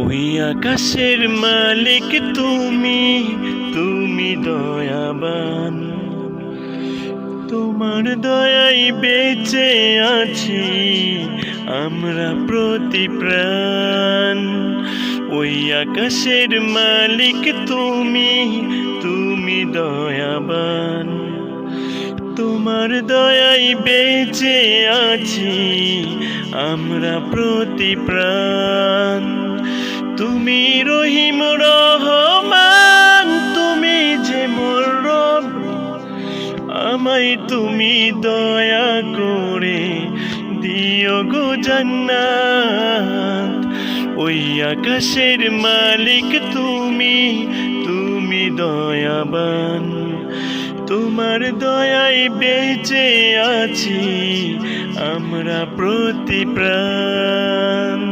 ওই আকাশের মালিক তুমি, তুমি দয়াবান। তোমার দয়ায় বেঁচে আছি আমরা প্রতি প্রাণ। ওই আকাশের মালিক তুমি, তুমি দয়াবান। তোমার দয়ায় বেঁচে আছি আমরা প্রতি প্রাণ। তুমি রহিম রহমান, তুমি যে মোর রব, আমায় তুমি দয়া করে দিও গো জান্নাত। ওই আকাশের মালিক তুমি, তুমি দয়াবান। তোমার দয়ায় বেঁচে আছি আমরা প্রতি প্রাণ।